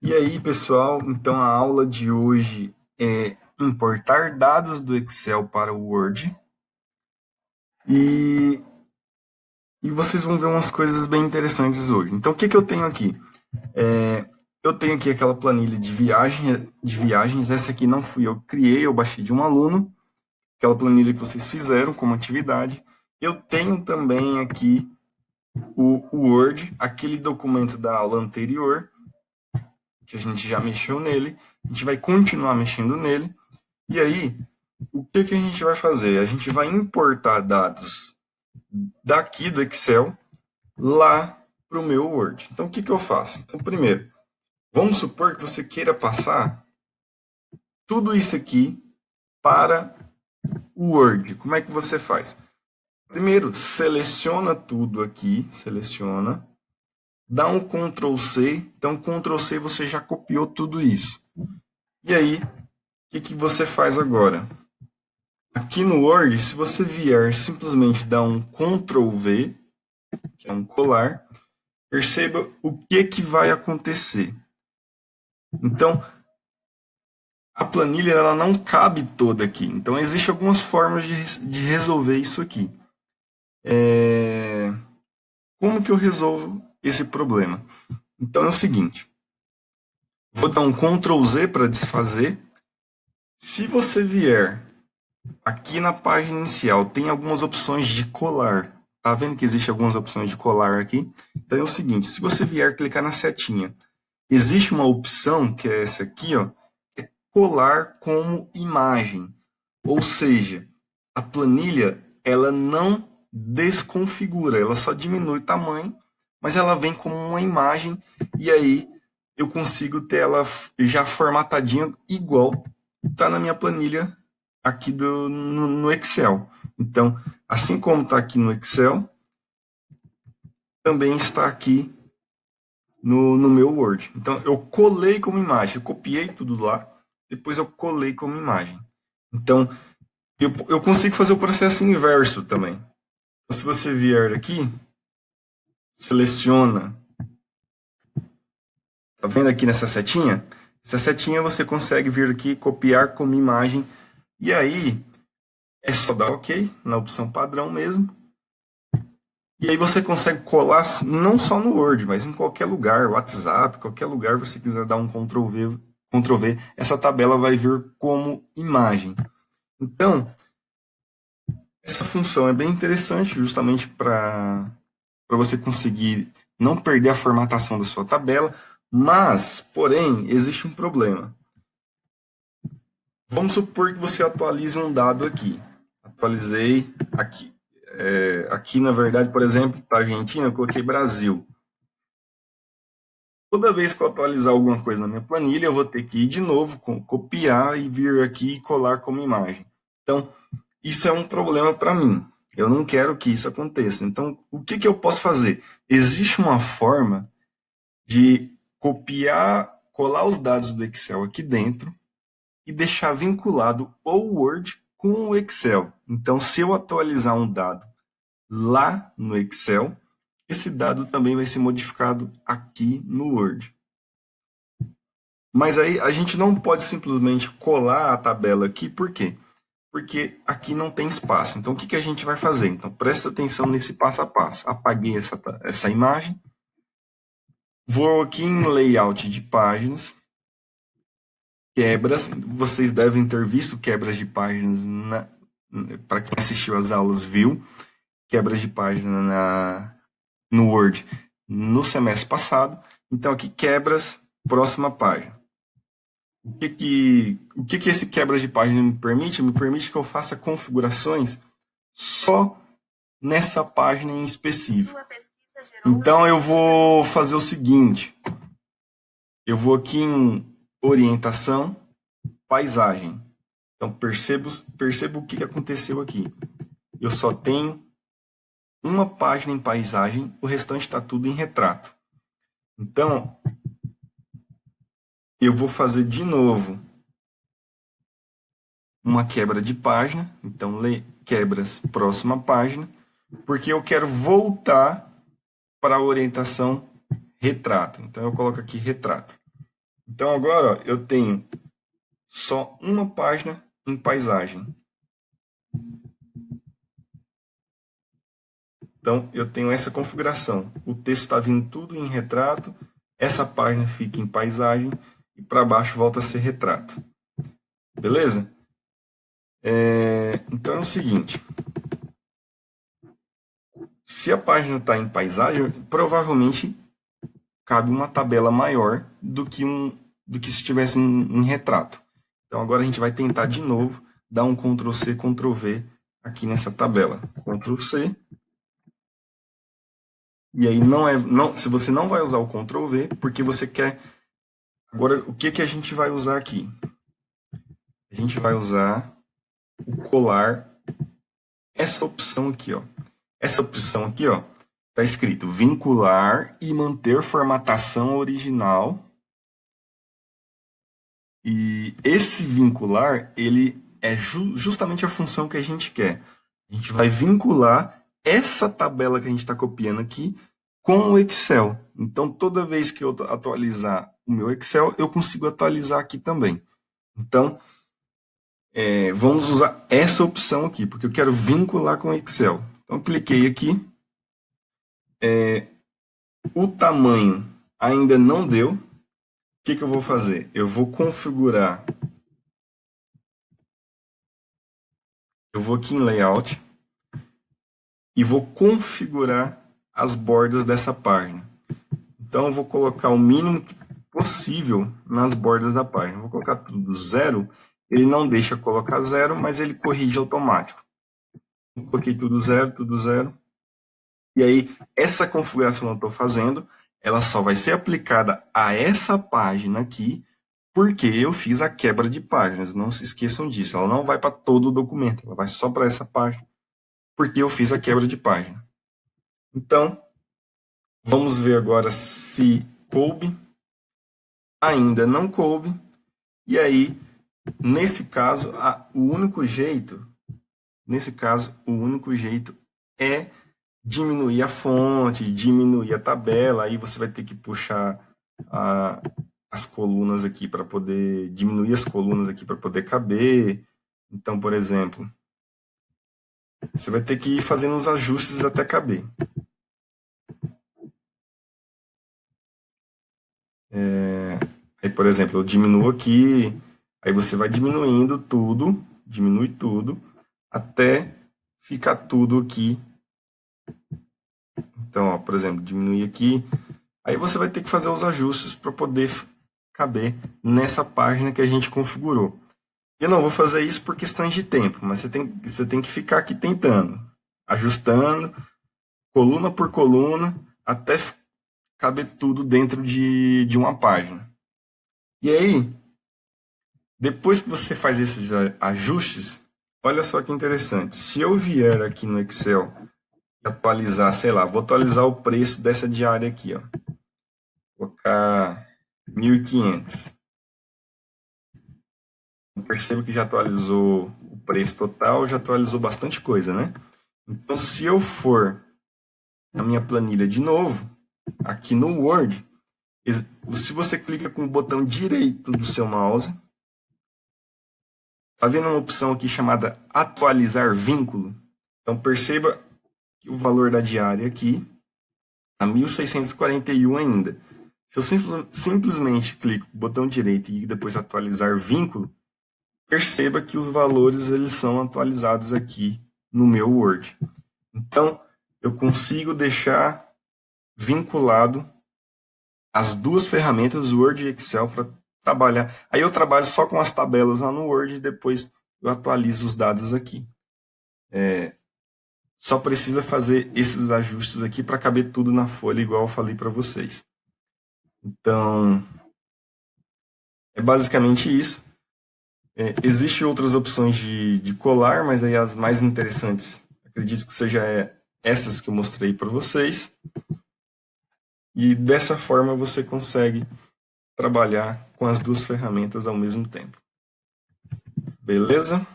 E aí, pessoal, então a aula de hoje é importar dados do Excel para o Word. E, e vocês vão ver umas coisas bem interessantes hoje. Então, o que eu tenho aqui? Eu tenho aqui aquela planilha de viagens. Essa aqui não fui eu que criei, eu baixei de um aluno. Aquela planilha que vocês fizeram como atividade. Eu tenho também aqui o Word, aquele documento da aula anterior, que a gente já mexeu nele. A gente vai continuar mexendo nele. E aí, o que a gente vai fazer? A gente vai importar dados daqui do Excel lá para o meu Word. Então, o que eu faço? Então, primeiro, vamos supor que você queira passar tudo isso aqui para o Word. Como é que você faz? Primeiro, seleciona tudo aqui, seleciona, dá um Ctrl C. Então, Ctrl C você já copiou tudo isso. E aí, o que você faz agora? Aqui no Word, se você vier simplesmente dar um Ctrl V, que é um colar, perceba o que vai acontecer. Então, a planilha ela não cabe toda aqui. Então, existem algumas formas de resolver isso aqui. Como que eu resolvo esse problema? Então, é o seguinte. Vou dar um Ctrl Z para desfazer. Se você vier aqui na página inicial, tem algumas opções de colar. Tá vendo que existe algumas opções de colar aqui? Então é o seguinte, se você vier clicar na setinha, existe uma opção, que é essa aqui, ó, é colar como imagem. Ou seja, a planilha, ela não desconfigura, ela só diminui o tamanho, mas ela vem como uma imagem, e aí eu consigo ter ela já formatadinha igual está na minha planilha aqui no Excel. Então, assim como está aqui no Excel, também está aqui no meu Word. Então, eu colei como imagem, eu copiei tudo lá, depois eu colei como imagem. Então, eu consigo fazer o processo inverso também. Então, se você vier aqui, seleciona, tá vendo aqui nessa setinha? Essa setinha você consegue vir aqui, copiar como imagem, e aí é só dar OK na opção padrão mesmo. E aí você consegue colar não só no Word, mas em qualquer lugar, WhatsApp, qualquer lugar você quiser dar um Ctrl V, essa tabela vai vir como imagem. Então, essa função é bem interessante justamente para você conseguir não perder a formatação da sua tabela, mas, porém, existe um problema. Vamos supor que você atualize um dado aqui. Atualizei aqui. Aqui, na verdade, por exemplo, está Argentina, eu coloquei Brasil. Toda vez que eu atualizar alguma coisa na minha planilha, eu vou ter que ir de novo, copiar e vir aqui e colar como imagem. Então, isso é um problema para mim. Eu não quero que isso aconteça. Então, o que eu posso fazer? Existe uma forma de copiar, colar os dados do Excel aqui dentro e deixar vinculado o Word com o Excel. Então, se eu atualizar um dado lá no Excel, esse dado também vai ser modificado aqui no Word. Mas aí a gente não pode simplesmente colar a tabela aqui, por quê? Porque aqui não tem espaço. Então, o que a gente vai fazer? Então, presta atenção nesse passo a passo. Apaguei essa imagem. Vou aqui em layout de páginas. Quebras. Vocês devem ter visto quebras de páginas, para quem assistiu às aulas viu. Quebras de página no Word no semestre passado. Então, aqui quebras, próxima página. O que esse quebra de página me permite? Me permite que eu faça configurações só nessa página em específico. Então eu vou fazer o seguinte. Eu vou aqui em orientação, paisagem. Então percebo o que aconteceu aqui. Eu só tenho uma página em paisagem, o restante está tudo em retrato. Então eu vou fazer de novo uma quebra de página, então quebras, próxima página, porque eu quero voltar para a orientação retrato. Então eu coloco aqui retrato. Então agora ó, eu tenho só uma página em paisagem. Então eu tenho essa configuração. O texto está vindo tudo em retrato, essa página fica em paisagem e para baixo volta a ser retrato. Beleza? Então é o seguinte. Se a página está em paisagem, provavelmente cabe uma tabela maior do que se estivesse em retrato. Então agora a gente vai tentar de novo dar um Ctrl C, Ctrl V aqui nessa tabela. Ctrl C. E aí se você não vai usar o Ctrl V, porque você quer. Agora, o que a gente vai usar aqui? A gente vai usar o colar, essa opção aqui, ó. Essa opção aqui, ó, tá escrito vincular e manter formatação original. E esse vincular, ele é justamente a função que a gente quer. A gente vai vincular essa tabela que a gente está copiando aqui com o Excel. Então, toda vez que eu atualizar o meu Excel, eu consigo atualizar aqui também. Então, vamos usar essa opção aqui, porque eu quero vincular com o Excel. Então, cliquei aqui. O tamanho ainda não deu. O que eu vou fazer? Eu vou configurar. Eu vou aqui em Layout e vou configurar as bordas dessa página. Então, eu vou colocar o mínimo possível nas bordas da página. Vou colocar tudo 0. Ele não deixa colocar 0, mas ele corrige automático. Eu coloquei tudo 0, tudo 0. E aí, essa configuração que eu estou fazendo, ela só vai ser aplicada a essa página aqui, porque eu fiz a quebra de páginas. Não se esqueçam disso. Ela não vai para todo o documento, ela vai só para essa página, porque eu fiz a quebra de página. Então, vamos ver agora se coube. Ainda não coube. E aí, nesse caso, o único jeito é diminuir a fonte, diminuir a tabela. Aí você vai ter que puxar as colunas aqui para poder diminuir as colunas aqui para poder caber. Então, por exemplo, você vai ter que ir fazendo os ajustes até caber. Aí, por exemplo, eu diminuo aqui, aí você vai diminuindo tudo, diminui tudo, até ficar tudo aqui. Então, ó, por exemplo, diminuir aqui. Aí você vai ter que fazer os ajustes para poder caber nessa página que a gente configurou. Eu não vou fazer isso por questões de tempo, mas você tem que ficar aqui tentando, ajustando, coluna por coluna, até caber tudo dentro de uma página. E aí, depois que você faz esses ajustes, olha só que interessante. Se eu vier aqui no Excel e atualizar, sei lá, vou atualizar o preço dessa diária aqui, ó. Vou colocar 1.500. Percebo que já atualizou o preço total, já atualizou bastante coisa, né? Então, se eu for na minha planilha de novo, aqui no Word, se você clica com o botão direito do seu mouse, tá vendo uma opção aqui chamada atualizar vínculo? Então, perceba que o valor da diária aqui está 1.641 ainda. Se eu simplesmente clico com o botão direito e depois atualizar vínculo, perceba que os valores eles são atualizados aqui no meu Word. Então, eu consigo deixar vinculado as duas ferramentas, Word e Excel, para trabalhar. Aí eu trabalho só com as tabelas lá no Word e depois eu atualizo os dados aqui. Só precisa fazer esses ajustes aqui para caber tudo na folha, igual eu falei para vocês. Então, é basicamente isso. Existem outras opções de colar, mas aí as mais interessantes, acredito que seja essas que eu mostrei para vocês. E dessa forma você consegue trabalhar com as duas ferramentas ao mesmo tempo. Beleza?